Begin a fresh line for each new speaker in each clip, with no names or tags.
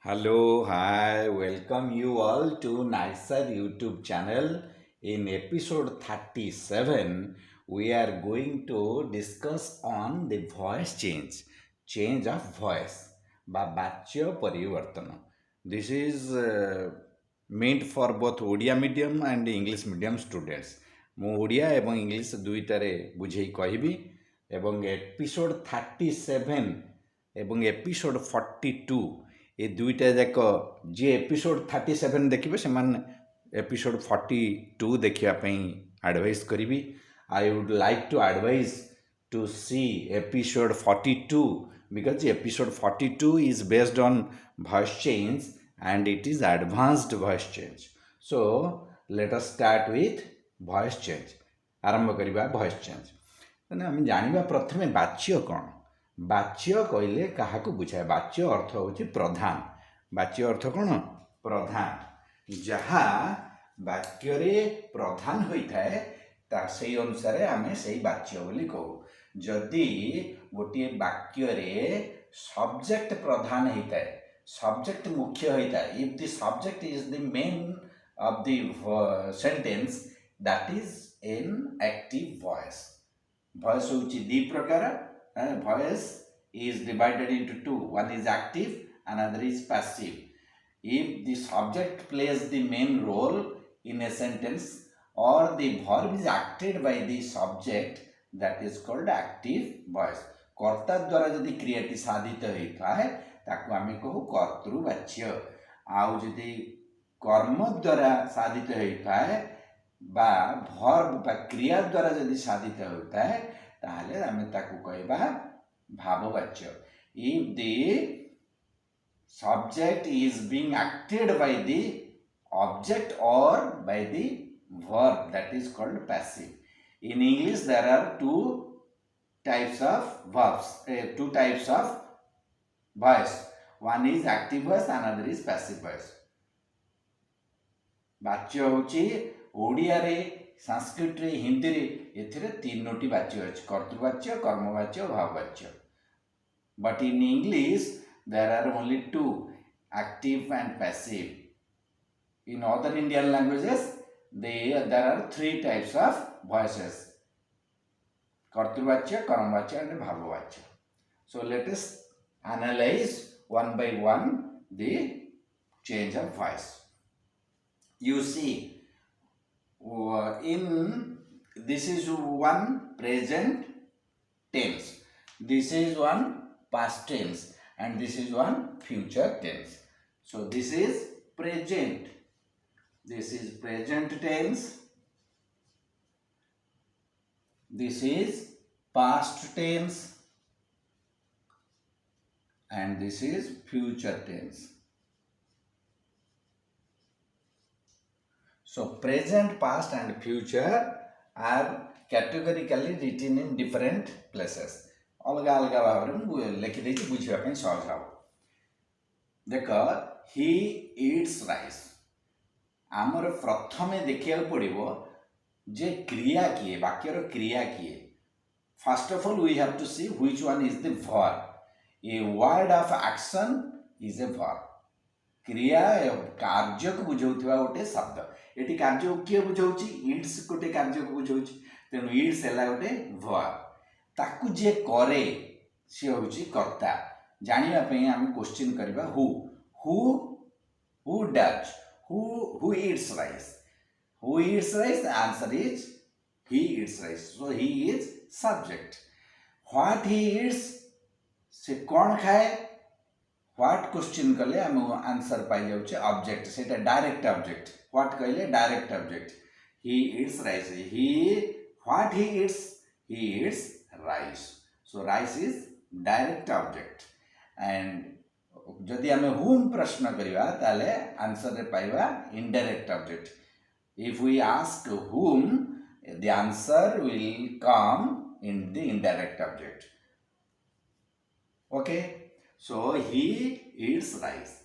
Hello, hi, welcome you all to Nayak YouTube channel. In episode 37, we are going to discuss on the voice change of voice, বা ବାଚ୍ୟ ପରିବର୍ତ୍ତନ. This is meant for both Odia medium and English medium students. ମୁଁ ଓଡ଼ିଆ ଏବଂ English ଦୁଇଟାରେ ବୁଝେଇ କହିବି ଏବଂ episode 37 ଏବଂ episode 42 ଏ ଦୁଇଟା ଯାକ ଯିଏ ଏପିସୋଡ଼ 37 ଦେଖିବେ ସେମାନେ ଏପିସୋଡ଼ 42 ଦେଖିବା ପାଇଁ ଆଡ଼ଭାଇସ୍ କରିବି. I would like two advice to see episode 42 because episode 42 is based on voice change and it is advanced voice change. So let us start with voice change. आरंभ करिबा voice change. ମାନେ ଆମେ ଜାଣିବା ପ୍ରଥମେ ବାଚ୍ୟ କ'ଣ? ବାଚ୍ୟ କହିଲେ କାହାକୁ ବୁଝାଏ? ବାଚ୍ୟ ଅର୍ଥ ହେଉଛି ପ୍ରଧାନ. ବାଚ୍ୟ ଅର୍ଥ କ'ଣ? ପ୍ରଧାନ. ଯାହା ବାକ୍ୟରେ ପ୍ରଧାନ ହୋଇଥାଏ ସେଇ ଅନୁସାରେ ଆମେ ସେଇ ବାଚ୍ୟ ବୋଲି କହୁ. ଯଦି ଗୋଟିଏ ବାକ୍ୟରେ ସବଜେକ୍ଟ ପ୍ରଧାନ ହେଇଥାଏ, ସବଜେକ୍ଟ ମୁଖ୍ୟ ହୋଇଥାଏ, if the subject is the main of the sentence, that is an active voice. Voice ହେଉଛି ଦୁଇ ପ୍ରକାର. Voice is divided into two. One is active, another is passive. If the subject plays the main role in a sentence or the verb is acted by the subject, that is called active voice. कर्ता द्वारा यदि क्रियाटी साधित होता है ताको आमे कहू कर्तृवाच्य. आउ यदि कर्म द्वारा साधित होता है बा verb बा क्रिया द्वारा यदि साधित होता है ताहले आमे ताको कहबा भाववाच्य. If the subject is being acted by the object or by the verb, that is called passive. In English there are two types of verbs, two types of voice. One is active voice, another is passive voice. ବାଚ୍ୟ ହେଉଛି ଓଡ଼ିଆରେ, ସଂସ୍କୃତରେ, ହିନ୍ଦୀରେ ଏଥିରେ ତିନୋଟି ବାଚ୍ୟ ଅଛି: କର୍ତ୍ତୃବାଚ୍ୟ, କର୍ମବାଚ୍ୟ ଓ ଭାବବାଚ୍ୟ. But in English there are only two, active and passive. In other Indian languages there are three types of voices: कर्तृवाच्य, कर्मवाच्य and भाववाच्य. So let us analyze one by one the change of voice. You see, in this is one present tense, this is one past tense, and this is one future tense. So this is present, this is present tense, this is past tense, and this is future tense. So present, past and future are categorically written in different places. अलगा अलगा भाव में लिखिदे बुझा सहज हम. देख, ही it's rice. आमर प्रथम देखा पड़ो जे क्रिया किए, वाक्यर क्रिया किए. First of all we have to see which one is the verb. A word of action is a verb. क्रिया कार्य को बुझाऊा गोटे शब्द. ये कार्य को किए बुझाऊँ? इट्स गोटे कार्य को बुझाऊँ. तेणु इट्स है गोटे वर्ब. ताकू जे करे सी हूँ कर्ता. जानापी आम क्वेश्चन करवा who does, who it's rice. Who it's rice, answer is he it's rice. So he is subject. What he it's, से कौन खाए. व्हाट क्वेश्चन कले आम आंसर पाई जाऊे ऑब्जेक्ट. से डायरेक्ट ऑब्जेक्ट. व्हाट कहले direct object. He it's rice. He what he it's rice. So rice is direct object. And जदि आम whom प्रश्न करिवा ताले आंसर रे पाइबा indirect object. If we ask whom, the answer will come in the indirect object. Okay, so he eats rice.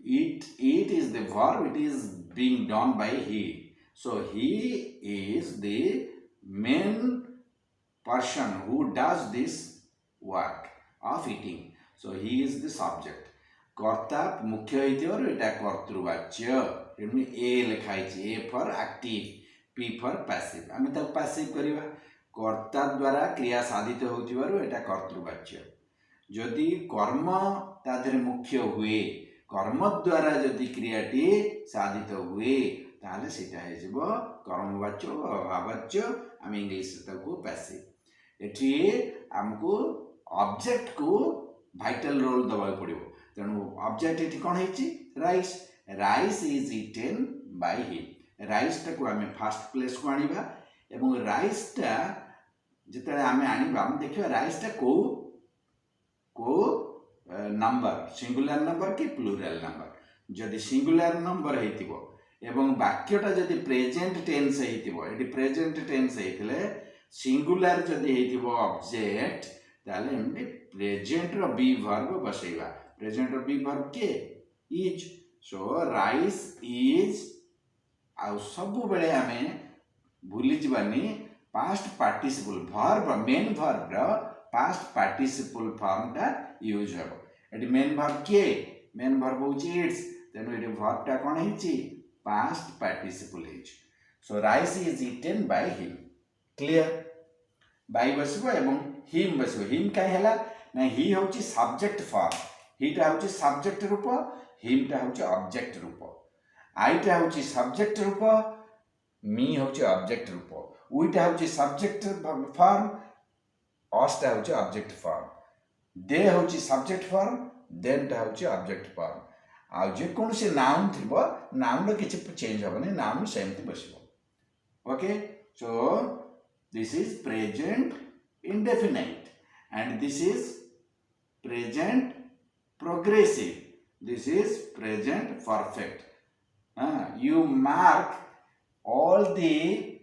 Eat is the verb, it is being done by he. So he is the main person who does this work of eating. So he is the subject. कर्ता मुख्य होता कर्तृवाच्य ए लिखाई A for active P for passive आम तक passive करवा कर्ता द्वारा क्रिया साधित होता कर्तृवाच्य जदि कर्म तादर मुख्य हुए कर्म द्वारा जदि क्रियाटी साधित हुए ताहले सेटा हेजिबो कर्मवाच्य अभावाच्य आम इंग्लिश ताको पैसिव एठी हमको ऑब्जेक्ट को वाइटल रोल दबा पड़ो तेणु ऑब्जेक्ट एठी कोन हेछि rice rice is eaten by him rice टाको आम फर्स्ट प्लेस को आनिबा एवं राइस टा जिते आम आनिबा हम देखिबा राइस टा को नंबर सिंगुलर नंबर कि प्लूरल नंबर जदि सिंगुलर नंबर हेतिबो एवं वाक्यटा जदि प्रेजेंट टेंस हेतिबो एटी प्रेजेंट टेंस हेतिले सिंगुलर जदि हेतिबो ऑब्जेक्ट ताले एमडी प्रेजेंट रो बी वर्ब बसैबा प्रेजेंट रो बी वर्ब के इज सो राइस इज आ सब बेले आमे भूली जबानी past participle verb main verb रो पास्ट पार्टिसिपल फॉर्म टा यूज हो एटी मेन वर्ब के मेन वर्ब होची इट्स तेनु एटी वर्ब टा कोन हेची पास्ट पार्टिसिपल हेची so rice is eaten by him clear by बसबो एवं हिम बसबो हिम काई हला ना ही होची सब्जेक्ट फॉर्म ही टा होची सब्जेक्ट रूप हिम टा होची ऑब्जेक्ट रूप आई टा होची सब्जेक्ट रूप मी होची ऑब्जेक्ट रूप वी टा होची सब्जेक्ट फॉर्म ऑस्टा होची ऑब्जेक्ट फॉर्म दे होची सब्जेक्ट फॉर्म देन टा होची ऑब्जेक्ट फॉर्म आ जे कोन से नाउन थिबो नाउन रो किछि चेंज होबनी नाउन सेमति बसिबो okay so this is present indefinite and this is present progressive this is present perfect you mark all the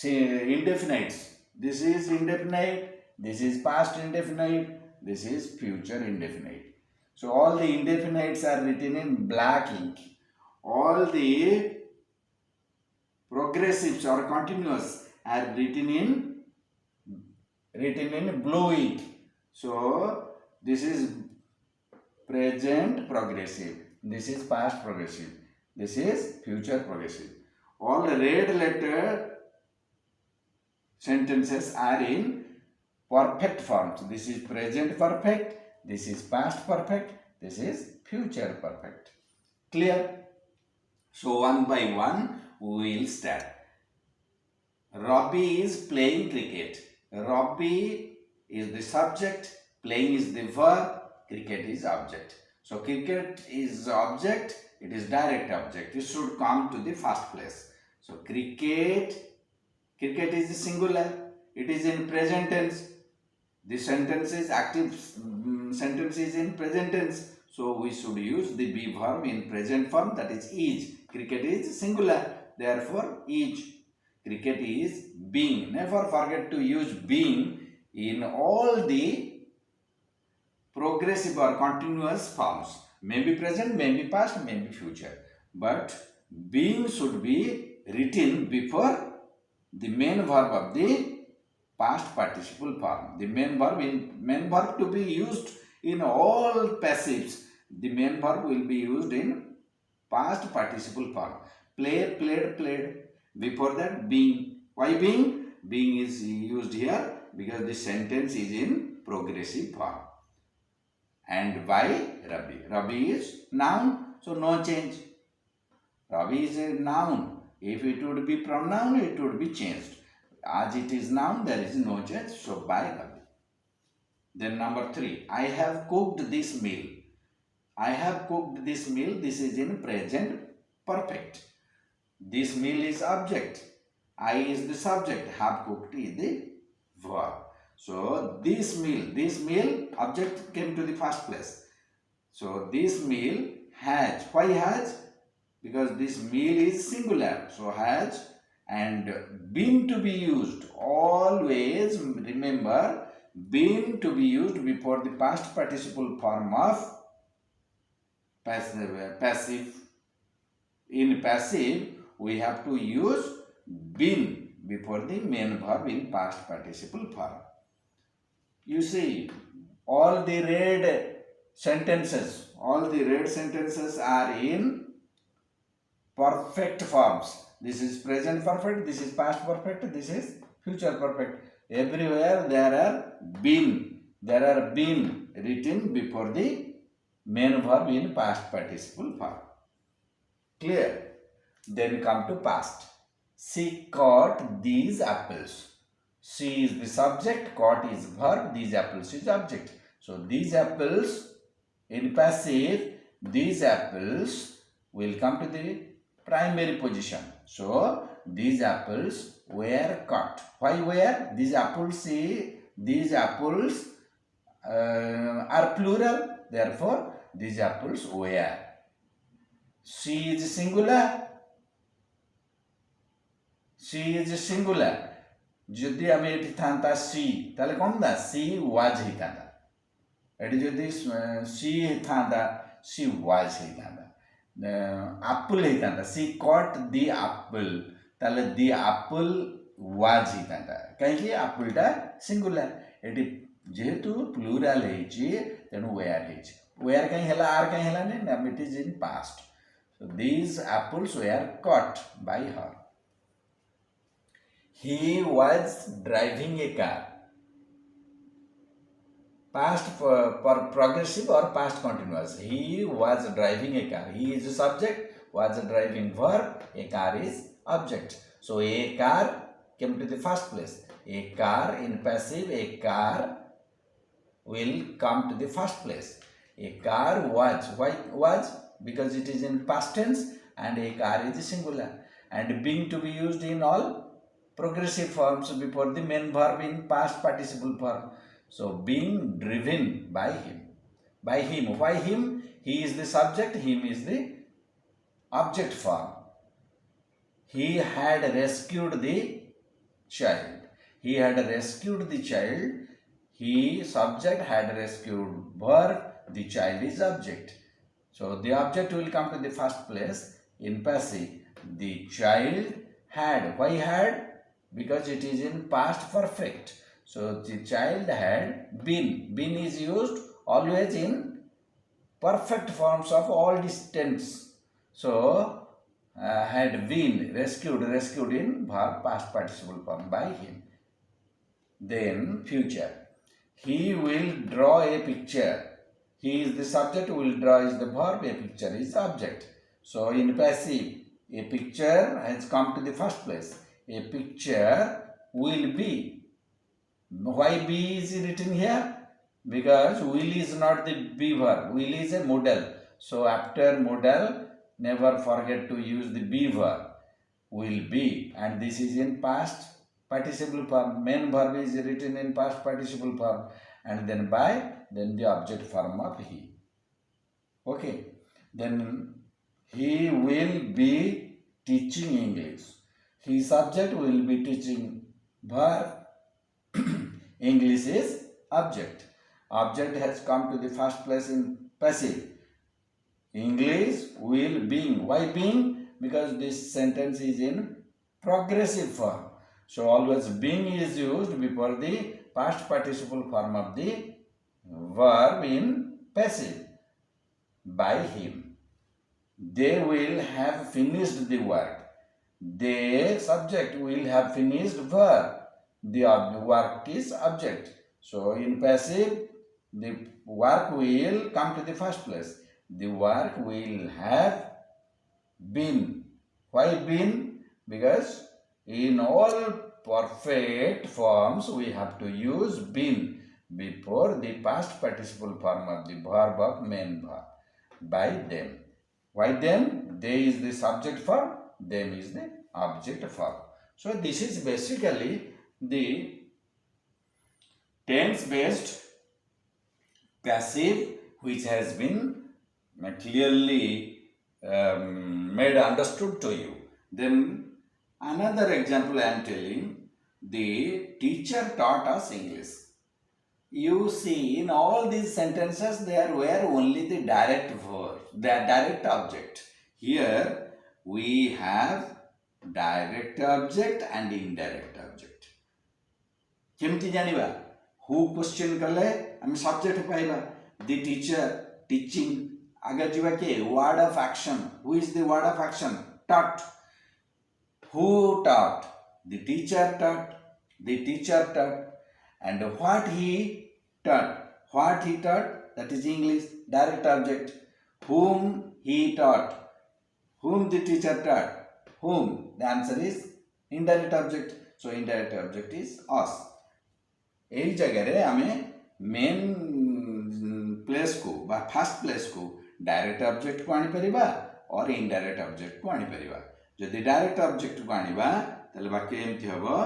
indefinites this is indefinite this is past indefinite this is future indefinite so all the indefinites are written in black ink all the progressives or continuous are written in blue ink so this is present progressive this is past progressive this is future progressive all red letter sentences are in perfect forms this is present perfect this is past perfect this is future perfect clear so one by one we will start Robbie is playing cricket Robbie is the subject playing is the verb cricket is object so cricket is object it is direct object it should come to the first place so cricket is singular it is in present tense the sentence is active sentence is in present tense so we should use the be verb in present form that is cricket is singular therefore is cricket is being never forget to use being in all the progressive or continuous forms may be present may be past may be future but being should be written before the main verb of the past participle form the main verb to be used in all passives the main verb will be used in past participle form play played played before that being why being is used here because the sentence is in progressive form and by Rabi is noun so no change Rabi is a noun if it would be pronoun it would be changed as it is noun there is no change so by Rabi then number 3 I have cooked this meal I have cooked this meal this is in present perfect this meal is object I is the subject have cooked is the verb so this meal object came to the first place so this meal has why has because this meal is singular so has and been to be used always remember been to be used before the past participle form of passive in passive we have to use been before the main verb in past participle form you see all the red sentences, all the red sentences are in perfect forms. This is present perfect, this is past perfect, this is future perfect. Everywhere there are been written before the main verb in past participle form. Clear? Then come to past. She caught these apples. She is the subject, caught is verb, these apples is object. So these apples in passive, these apples will come to the primary position. So these apples were caught. Why were? These apples are plural. Therefore, these apples were. She is singular. She is singular. যদি আমি এটি থাকতা C তাহলে কম না C was হইতান্তা এটি যদি she থাকতা she was হইতান্তা আপল হইতান্তা সি কট দি আপল তাহলে দি আপল ওয়াজ হইতান্তা কাହିଁକି ଆପଲଟା ସିଙ୍ଗୁଲାର ଏଠି ଯେହେତୁ ପ୍ଲୁରାଲ ହେଇଛି ତେଣୁ ୱେୟାର ହେଇଛି ୱେୟାର କାହିଁ ହେଲା ଆର୍ କାହିଁ ହେଲାନି ନା it is in past so these apples were cut by her. He was driving a car. Past for progressive or past continuous. He was driving a car. He is the subject, was driving verb, a car is object. So a car came to the first place. A car in passive, a car will come to the first place. A car was. Why was? Because it is in past tense and a car is singular. And being to be used in all progressive forms before the main verb in past participle form. So being driven by him. By him. Why him? He is the subject, him is the object form. He had rescued the child. He had rescued the child. He subject had rescued verb. The child is object. So the object will come to the first place in passive. The child had. Why had? Because it is in past perfect. So the child had been. Been is used always in perfect forms of all these tense. So had been rescued in verb past participle form by him. Then future. He will draw a picture. He is the subject, will draw is the verb, a picture is object. So in passive, a picture has come to the first place. A picture will be. Why be is written here? Because will is not the be verb. Will is a modal. So after modal, never forget to use the be verb. Will be. And this is in past participle form. Main verb is written in past participle form. And then by, then the object form of he. Okay. Then he will be teaching English. His subject will be teaching verb. English is object. Object has come to the first place in passive. English will being. Why being? Because this sentence is in progressive form. So always being is used before the past participle form of the verb in passive. By him. They will have finished the work. The subject will have finished verb. The work is object. So in passive, the work will come to the first place. The work will have been. Why been? Because in all perfect forms we have to use been before the past participle form of the verb of main verb. By them. Why them? They is the subject form. Them is the object form. So this is basically the tense based passive which has been clearly made understood to you. Then another example I am telling, the teacher taught us English. You see in all these sentences there were only the direct verb, the direct object. Here we have direct object and indirect object. केमती जानिबा? Who question कले आम subject पाइबा. the teacher teaching आगे जीवा के word of action. Who is the word of action? Taught. Who taught? The teacher taught. The teacher taught. And what he taught? What he taught? That is English. Direct object. Whom he taught? Whom the teacher taught? Whom? The answer is indirect object. So indirect object is us. यही जगह आमे main place को बा first place को direct object को आनी परिबा और indirect object को आनी परिबा जदि डायरेक्ट ऑब्जेक्ट को आनीबा तले वाक्य एमति हबो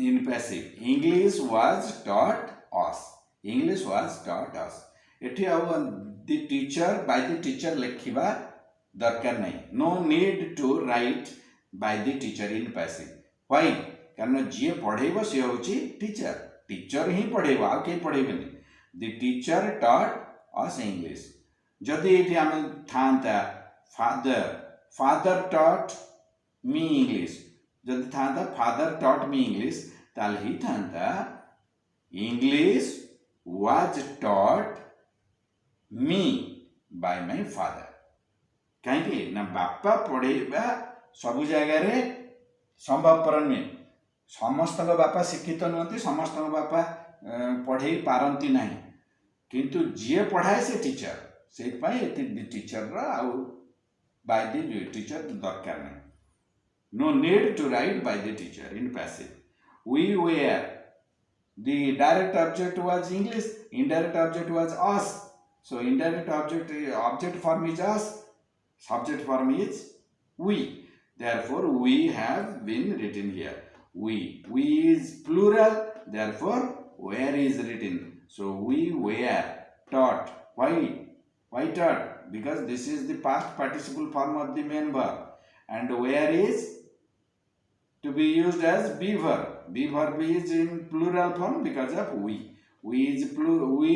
in passive English was taught us English was taught us एठी अब the teacher by the teacher लिखिबा दरकार नहीं no need to write by the teacher in passive why कारण जी पढ़ेब सी हूँ टीचर टीचर ही पढ़ेब आ कहीं पढ़ेबनी the teacher taught us English जदि ये आम था father father taught me English जदि था फादर टॉट मी इंग्लिश ताल ही था English was taught me by my father कहीं ना बापा पढ़ेबा सब जगार संभवपर नुहे समस्त बापा शिक्षित नुहति समस्त बापा पढ़े पारती ना किंतु जी पढ़ाए से टीचर से टीचर आउ बाय द टीचर दरकार नहीं no need to write by the teacher in passive we were the direct object was English indirect object was us so indirect object form is us subject form is we therefore we have been written here we is plural therefore where is written so we were taught why taught because this is the past participle form of the main verb and where is to be used as be verb is in plural form because of we is we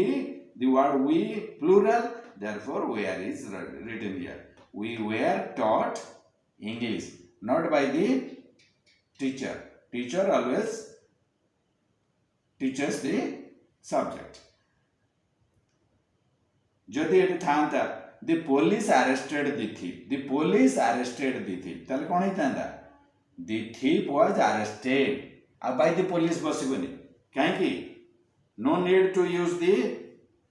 the word we plural therefore where is written here we were taught English not by the teacher. Teacher always teaches the subject. जदि ये था the police arrested the thief. The police arrested the thief. ताले कौन ही था the thief was arrested. अब by the police बसिबनी कहीं की no need to use the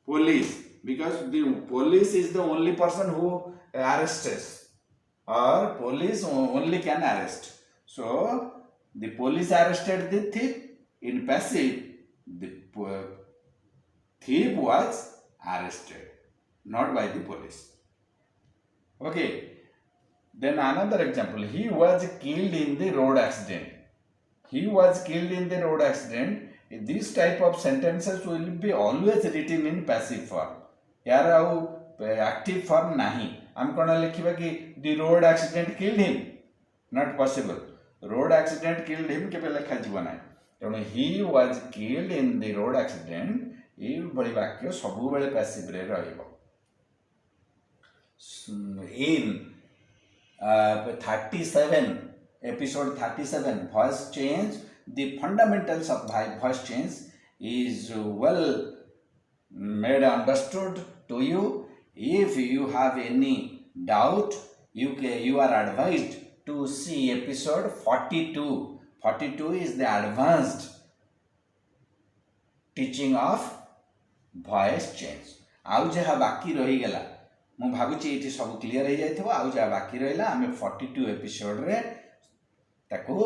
police because the police is the only person who arrests or police only can arrest so the police arrested the thief in passive the thief was arrested not by the police okay then another example he was killed in the road accident he was killed in the road accident this type of sentences will be always written in passive form यार आउ active form नहीं हम कौन लिखा कि the road accident killed him not possible road accident killed him के लिखा जीव ना तेणु he was killed in the road accident ये भली वाक्य सब बेले पैसिव रे रहिबो इन 37 episode 37 voice change the fundamentals of voice change is well made understood to you. If you have any doubt, you are advised to see episode 42. 42 is the advanced teaching of voice change. आउ जहाँ बाकी रही गला मु भाबुची ये सब clear हो जाइथबो आउ जहाँ बाकी रहिला आमे 42 एपिसोड रे ताको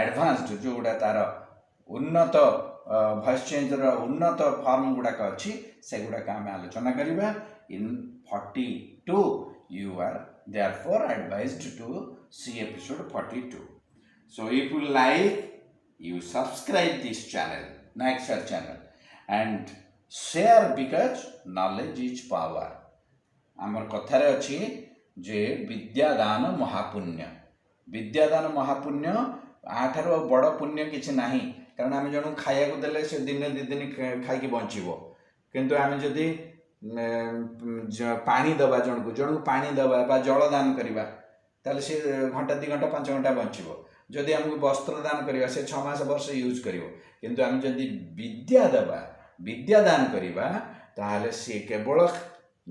एडवांस्ड जो गुडा तार उन्नत वॉइस चेंज रो उन्नत फॉर्म गुडा का अछि से गुडा का आमे आलोचना करिबा in 42 you are therefore advised to see episode 42 so if you like you subscribe this channel Nayak channel and share because knowledge is power आमर कथारे अछि जे विद्यादान महापुण्य आठार बड़ पुण्य किछि नाही कारण आम जन खाया को देले से दिन दि दिन खाई बंचबो किंतु आम जदि पानी दबा जन को पानी दबा बा जल दान करवा ताले से घंटा 2 घंटा 5 घंटा बंचबो जदि आमको वस्त्र दान करवा से 6 मास वर्ष यूज करिवो किंतु आम जदि विद्या दबा विद्या दान करवा ତାହେଲେ ସିଏ କେବଳ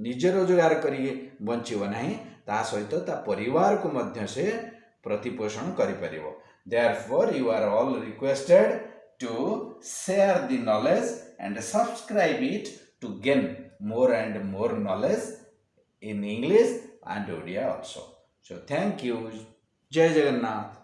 ନିଜେ ରୋଜଗାର କରିକି ବଞ୍ଚିବ ନାହିଁ, ତା ସହିତ ତା ପରିବାରକୁ ମଧ୍ୟ ସେ ପ୍ରତିପୋଷଣ କରିପାରିବ। Therefore, you are all requested to share the knowledge and subscribe it to gain more and more knowledge in English and Odia also. So thank you. Jai Jagannath.